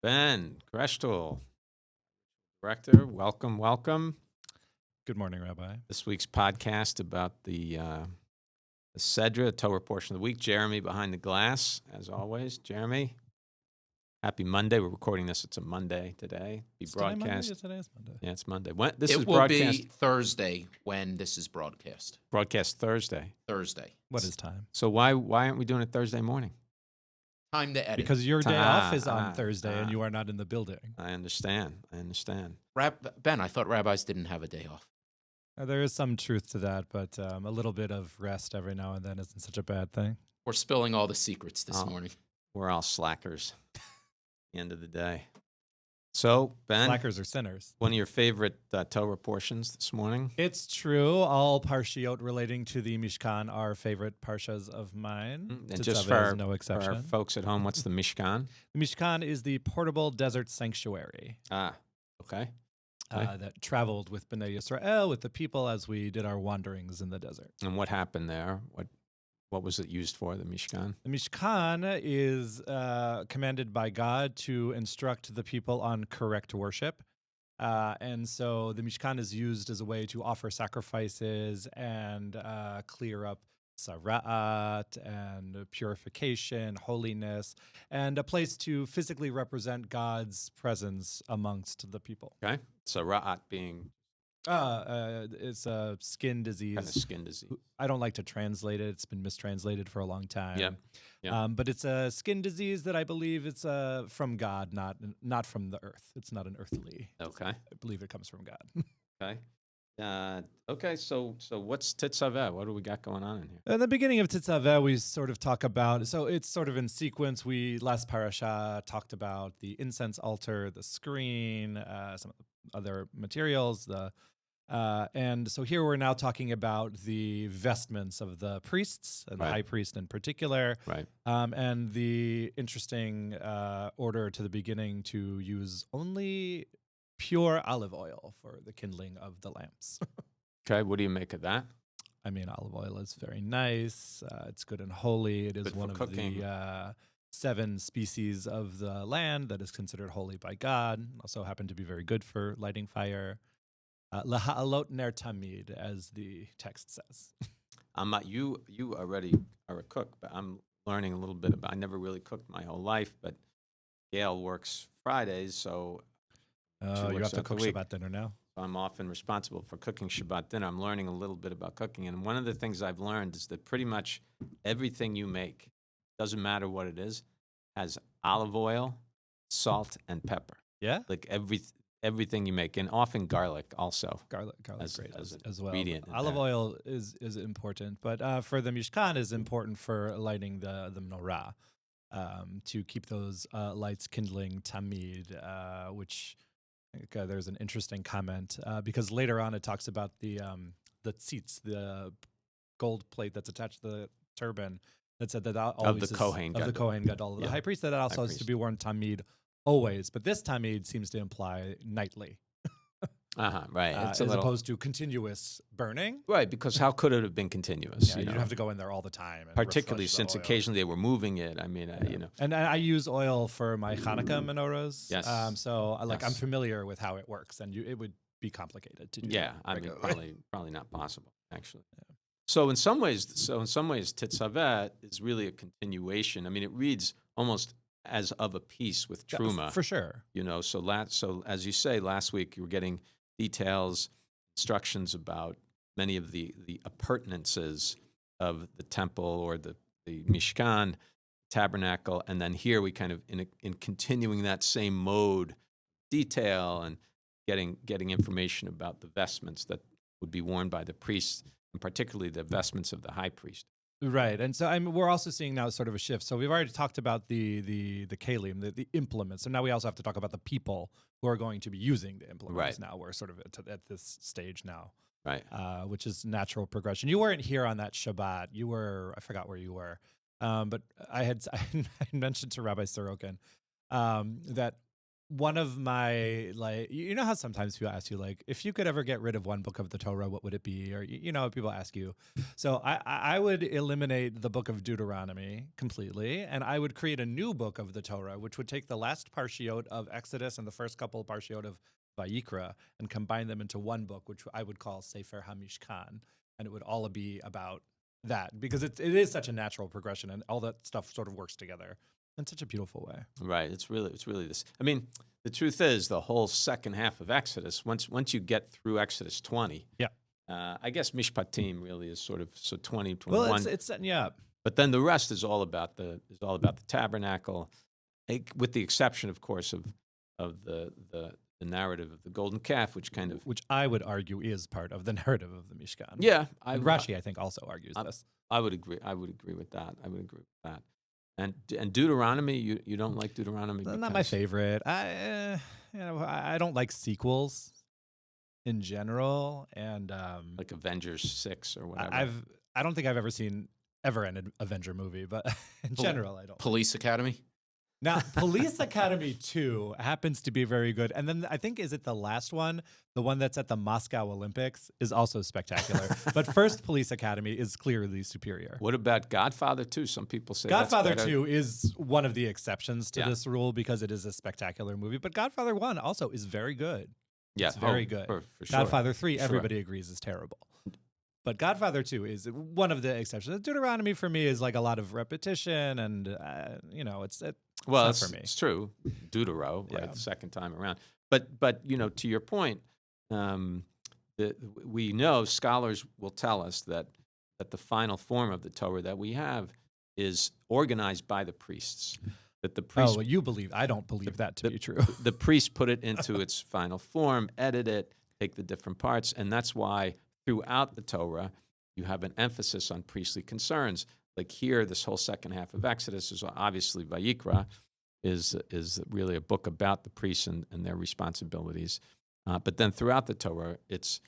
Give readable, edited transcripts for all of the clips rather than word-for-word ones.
Ben, Kreshtool, director, welcome. Good morning, Rabbi. This week's podcast about the Sedra, Torah portion of the week. Jeremy behind the glass, as always. Jeremy, happy Monday. We're recording this. It's a Monday today. Today Monday? Today is Monday. Yeah, it's Monday. This is It will broadcast. be Thursday when this is broadcast. Broadcast Thursday. Thursday. What is time? So why aren't we doing it Thursday morning? Time to edit. Because your day off is on ah, Thursday and you are not in the building. I understand. Ben, I thought rabbis didn't have a day off. There is some truth to that, but a little bit of rest every now and then isn't such a bad thing. We're spilling all the secrets this morning. We're all slackers at the end of the day. So, Ben, Slackers are sinners. one of your favorite Torah portions this morning. It's true. All parshiot relating to the Mishkan are favorite parshas of mine. And just Tetzaveh is no for exception. our folks at home, what's the Mishkan? The Mishkan is the portable desert sanctuary Okay. that traveled with Bnei Yisrael, with the people, as we did our wanderings in the desert. And what happened there? What was it used for, the Mishkan? The Mishkan is commanded by God to instruct the people on correct worship. And so the Mishkan is used as a way to offer sacrifices and clear up sara'at and purification, holiness, and a place to physically represent God's presence amongst the people. Okay. So Ra'at being It's a skin disease. kind of skin disease. I don't like to translate it. It's been mistranslated for a long time. Yeah. But it's a skin disease that I believe it's from God, not from the earth. It's not an earthly. Okay. I believe it comes from God. Okay. Okay. So what's Tetzaveh? What do we got going on in here? At the beginning of Tetzaveh, we sort of talk about, so it's sort of in sequence. We, last parasha, talked about the incense altar, the screen, some of the other materials, and so here we're now talking about the vestments of the priests, and the high priest in particular, Right. and the interesting order to the beginning to use only pure olive oil for the kindling of the lamps. Okay. What do you make of that? I mean, olive oil is very nice. It's good and holy. It is Good for one of cooking. the 7 species of the land that is considered holy by God. Also happen to be very good for lighting fire. Laha'alot ner tamid, as the text says. I'm not. You already are a cook, but I'm learning a little bit about. I never really cooked my whole life, but Gail works Fridays, so You works have to out the cook week. Shabbat dinner now. I'm often responsible for cooking Shabbat dinner. I'm learning a little bit about cooking, and one of the things I've learned is that pretty much everything you make, doesn't matter what it is, has olive oil, salt, and pepper. Yeah? Like everything you make, and often garlic also. Garlic As- great as an as well. ingredient in Olive there. oil is important, but for the Mishkan is important for lighting the menorah, to keep those lights kindling tamid, which I think, there's an interesting comment because later on it talks about the tzitz, the gold plate that's attached to the turban, that said that always the Kohen of the Gadol. Kohen Gadol, the Yeah. high priest, that also has to priest. be worn tamid always, but this tamid seems to imply nightly. Right. It's As a little opposed to continuous burning. right, because how could it have been continuous? Yeah, you you know? have to go in there all the time. And Particularly refresh the since oil. occasionally they were moving it. I mean, you know. And I use oil for my Hanukkah menorahs. Yes. So I'm Yes. familiar with how it works, and it would be complicated to do. Yeah, I mean, regularly. probably not possible, actually. So in some ways, Tetzaveh is really a continuation. I mean, it reads almost as of a piece with Yeah, Truma. for sure. You know, so as you say, last week you were getting details, instructions about many of the appurtenances of the temple or the Mishkan, tabernacle, and then here we kind of in continuing that same mode, detail and getting information about the vestments that would be worn by the priests, and particularly the vestments of the high priest. Right, and so we're also seeing now sort of a shift. So we've already talked about the kalim, the implements, so now we also have to talk about the people who are going to be using the implements. Right. Now we're sort of at this stage now, Right. which is natural progression. You weren't here on that Shabbat. You were, I forgot where you were, but I mentioned to Rabbi Sorokin that one of my, like, you know how sometimes people ask you, like, if you could ever get rid of one book of the Torah, what would it be? Or you know, people ask you. So I would eliminate the book of Deuteronomy completely, and I would create a new book of the Torah, which would take the last parshiot of Exodus and the first couple of parshiot of Vayikra and combine them into one book, which I would call Sefer HaMishkan, and it would all be about that, because it is such a natural progression, and all that stuff sort of works together in such a beautiful way. Right. It's really this. I mean, the truth is, the whole second half of Exodus, once you get through Exodus 20, Yeah. I guess Mishpatim really is sort of 20, 21. Well, it's setting you up. But then the rest is all about the tabernacle, with the exception, of course, of the narrative of the golden calf, which kind of Which I would argue is part of the narrative of the Mishkan. yeah. And Rashi, I think, also argues this. I would agree. I would agree with that. And Deuteronomy, you don't like Deuteronomy? Not my favorite. I don't like sequels in general, and Like Avengers 6 or whatever. I don't think I've ever seen an Avenger movie, but in general, I don't. Police Academy. Now, Police Academy 2 happens to be very good. And then I think, is it the last one? The one that's at the Moscow Olympics is also spectacular. But first Police Academy is clearly superior. What about Godfather 2? Some people say Godfather that's better. 2 is one of the exceptions to Yeah. this rule because it is a spectacular movie. But Godfather 1 also is very good. Yeah, It's very good. For sure. Godfather 3, Sure. everybody agrees, is terrible. But Godfather 2 is one of the exceptions. Deuteronomy for me is like a lot of repetition, and it's Well, not for me. it's true. Deutero, right? Yeah. The second time around. But to your point, we know scholars will tell us that the final form of the Torah that we have is organized by the priests. That the priests, well, you believe. I don't believe that to be true. the priests put it into its final form, edit it, take the different parts, and that's why throughout the Torah you have an emphasis on priestly concerns. Like here, this whole second half of Exodus is obviously Vayikra, is really a book about the priests and their responsibilities. But then throughout the Torah, it's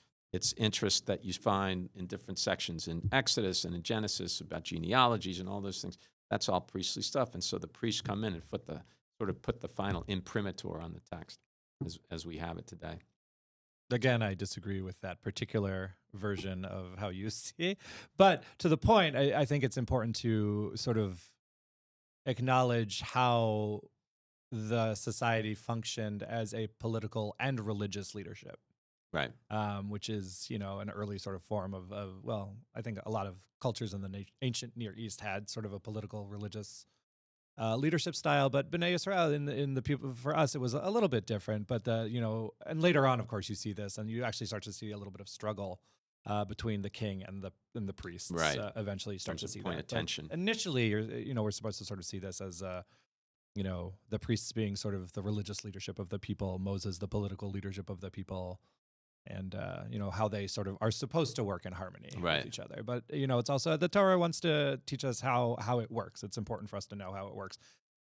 interest that you find in different sections in Exodus and in Genesis about genealogies and all those things. That's all priestly stuff. And so the priests come in and put the final imprimatur on the text as we have it today. Again, I disagree with that particular version of how you see. But to the point, I think it's important to sort of acknowledge how the society functioned as a political and religious leadership. Right. Which is, an early sort of form of I think a lot of cultures in the ancient Near East had sort of a political, religious leadership style, but B'nai Yisrael in the people, for us, it was a little bit different. But and later on, of course, you see this, and you actually start to see a little bit of struggle between the king and the priests. Right. Eventually, you start to see point that. of tension. But initially, we're supposed to sort of see this as the priests being sort of the religious leadership of the people, Moses the political leadership of the people. And, how they sort of are supposed to work in harmony with each other. But, it's also the Torah wants to teach us how it works. It's important for us to know how it works.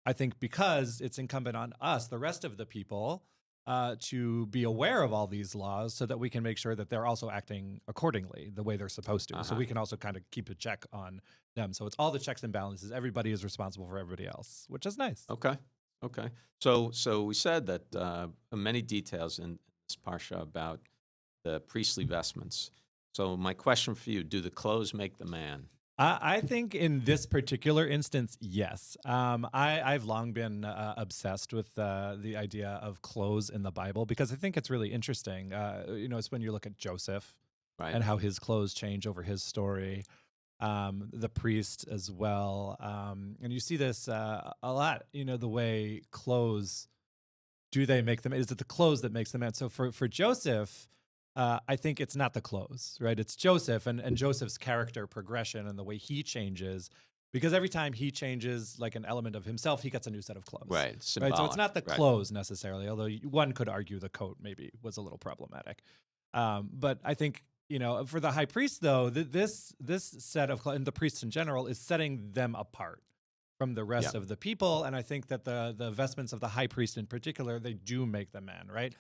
I think because it's incumbent on us, the rest of the people, to be aware of all these laws so that we can make sure that they're also acting accordingly the way they're supposed to. So we can also kind of keep a check on them. So it's all the checks and balances. Everybody is responsible for everybody else, which is nice. Okay. So we said that many details in this parsha about the priestly vestments. So my question for you, do the clothes make the man? I think in this particular instance, yes. I've long been obsessed with the idea of clothes in the Bible because I think it's really interesting. It's when you look at Joseph and how his clothes change over his story, the priest as well. And you see this a lot, the way clothes, do they make them? Is it the clothes that makes the man? So for Joseph, I think it's not the clothes, right? It's Joseph and Joseph's character progression and the way he changes, because every time he changes like an element of himself, he gets a new set of clothes. Right. So it's not the clothes necessarily, although one could argue the coat maybe was a little problematic. But I think, for the high priest, though, this set of clothes, and the priests in general, is setting them apart from the rest of the people. And I think that the vestments of the high priest in particular, they do make the man, right?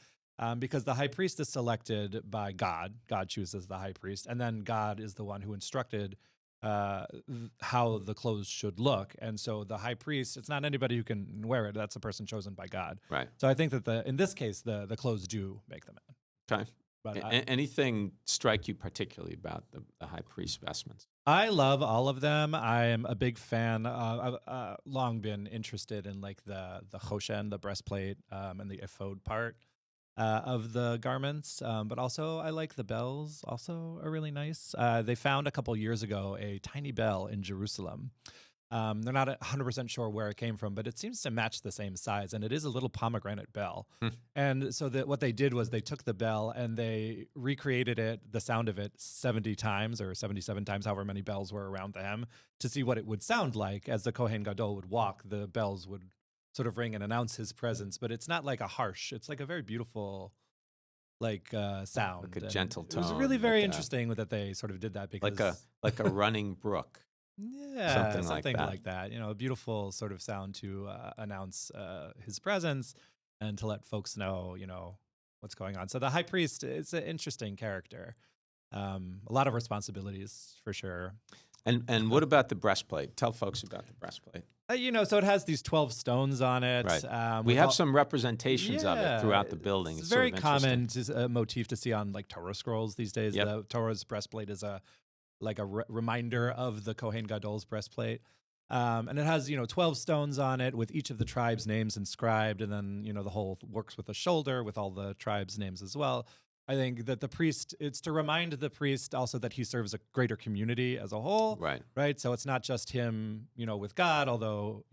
Because the high priest is selected by God. God chooses the high priest. And then God is the one who instructed how the clothes should look. And so the high priest, it's not anybody who can wear it. That's a person chosen by God. Right. So I think that in this case, the clothes do make the man. Okay. But Anything strike you particularly about the high priest vestments? I love all of them. I am a big fan. I've long been interested in like the choshen, the breastplate, and the ephod part of the garments. But also, I like the bells. Also, are really nice. They found a couple years ago a tiny bell in Jerusalem. They're not 100% sure where it came from, but it seems to match the same size, and it is a little pomegranate bell. And so what they did was they took the bell and they recreated the sound of it 70 times or 77 times, however many bells were around the hem, to see what it would sound like as the Kohen Gadol would walk. The bells would sort of ring and announce his presence, but it's not like a harsh. It's like a very beautiful sound, like a gentle tone. It was really very interesting that they sort of did that because like a running brook. Yeah, something like that. You know, a beautiful sort of sound to announce his presence and to let folks know, what's going on. So the high priest, it's an interesting character. A lot of responsibilities for sure. And what about the breastplate? Tell folks about the breastplate. So it has these 12 stones on it. Right. We have some representations of it throughout the building. It's very common motif to see on like Torah scrolls these days. Yep. The Torah's breastplate is a reminder of the Kohen Gadol's breastplate. And it has, 12 stones on it with each of the tribes' names inscribed. And then, the whole works with a shoulder with all the tribes' names as well. I think that the priest, it's to remind the priest also that he serves a greater community as a whole. Right. So it's not just him, with God, although,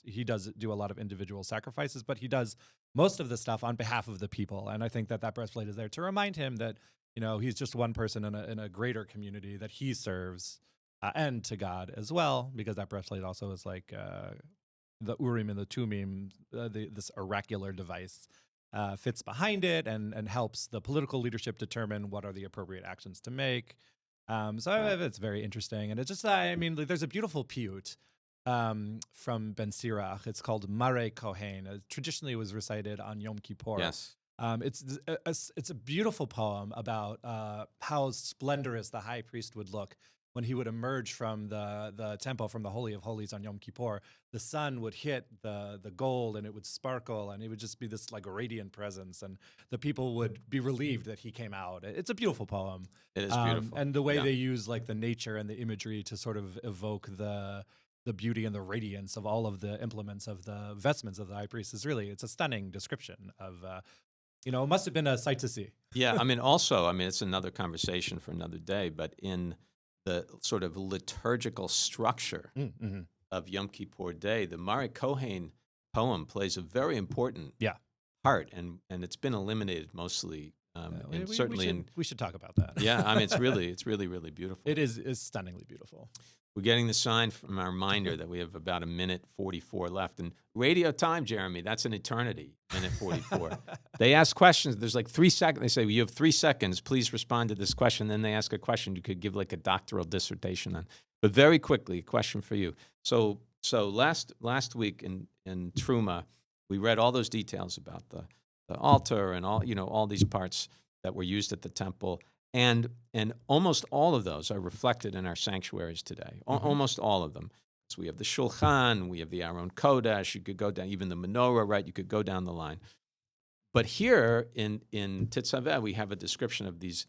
he does do a lot of individual sacrifices, but he does most of the stuff on behalf of the people. And I think that breastplate is there to remind him that, he's just one person in a greater community that he serves, and to God as well, because that breastplate also is like the Urim and the Tumim, this oracular device, fits behind it and helps the political leadership determine what are the appropriate actions to make. It's very interesting. And it's just, there's a beautiful piyut from Ben Sirach. It's called Mare Kohen. Traditionally, it was recited on Yom Kippur. Yes. It's a beautiful poem about how splendorous the high priest would look when he would emerge from the temple, from the Holy of Holies on Yom Kippur. The sun would hit the gold and it would sparkle and it would just be this like radiant presence, and the people would be relieved that he came out. It's a beautiful poem. It is beautiful. And the way they use like the nature and the imagery to sort of evoke the beauty and the radiance of all of the implements of the vestments of the high priest it's a stunning description of, it must have been a sight to see. Yeah, it's another conversation for another day, but in the sort of liturgical structure of Yom Kippur Day, the Mare Kohen poem plays a very important part, and it's been eliminated mostly. We should talk about that. Yeah, it's really, really beautiful. It is stunningly beautiful. We're getting the sign from our minder that we have about 1:44 left. And radio time, Jeremy, that's an eternity, 1:44. They ask questions. There's like 3 seconds. They say, you have 3 seconds. Please respond to this question. Then they ask a question you could give like a doctoral dissertation on. But very quickly, a question for you. So last week in Truma, we read all those details about the altar and all these parts that were used at the temple. And almost all of those are reflected in our sanctuaries today. Almost all of them. So we have the Shulchan, we have the Aron Kodesh. You could go down, even the menorah, right? You could go down the line. But here in Tetzaveh, we have a description of these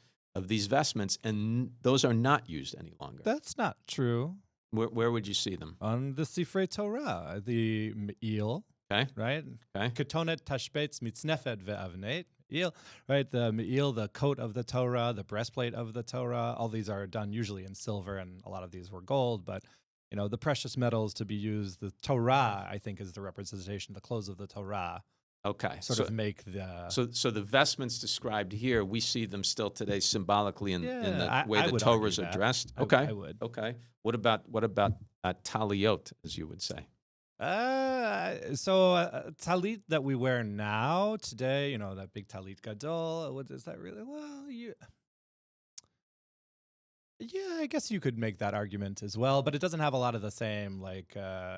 vestments, and those are not used any longer. That's not true. Where would you see them? On the Sifrei Torah, the Me'il. Okay. Right? Okay. Ketonet tashbetz mitznefed ve'avnet. Right, the me'il, the coat of the Torah, the breastplate of the Torah, all these are done usually in silver, and a lot of these were gold, but the precious metals to be used, the Torah, I think, is the representation, the clothes of the Torah. Okay. Sort of make the... So the vestments described here, we see them still today symbolically in the way the Torahs are dressed? Okay. I would. Okay. What about taliot, as you would say? Talit that we wear now today, that big talit gadol. What is that really? Well, I guess you could make that argument as well, but it doesn't have a lot of the same,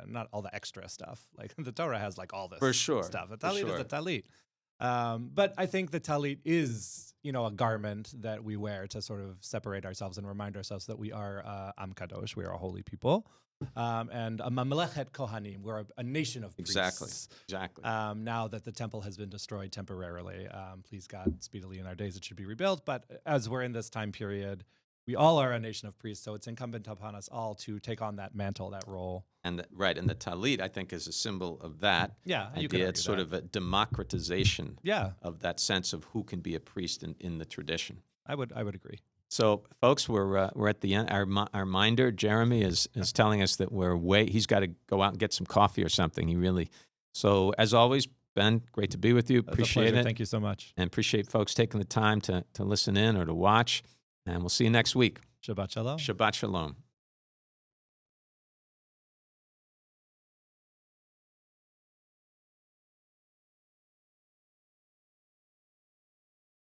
not all the extra stuff. Like the Torah has like all this for sure stuff. A talit is a talit. But I think the talit is, a garment that we wear to sort of separate ourselves and remind ourselves that we are Am Kadosh, we are a holy people. And a Mamlechet Kohanim, we're a nation of priests. Exactly. Now that the temple has been destroyed temporarily, please God, speedily in our days it should be rebuilt. But as we're in this time period, we all are a nation of priests, so it's incumbent upon us all to take on that mantle, that role. And the talit, I think, is a symbol of that. Yeah, you can idea. argue It's sort that. of a democratization Yeah, of that sense of who can be a priest in the tradition. I would agree. So, folks, we're at the end. Our minder, Jeremy, is telling us that he's got to go out and get some coffee or something. So, as always, Ben, great to be with you. It's a Appreciate pleasure. it. Thank you so much. And appreciate folks taking the time to listen in or to watch. And we'll see you next week. Shabbat shalom. Shabbat shalom.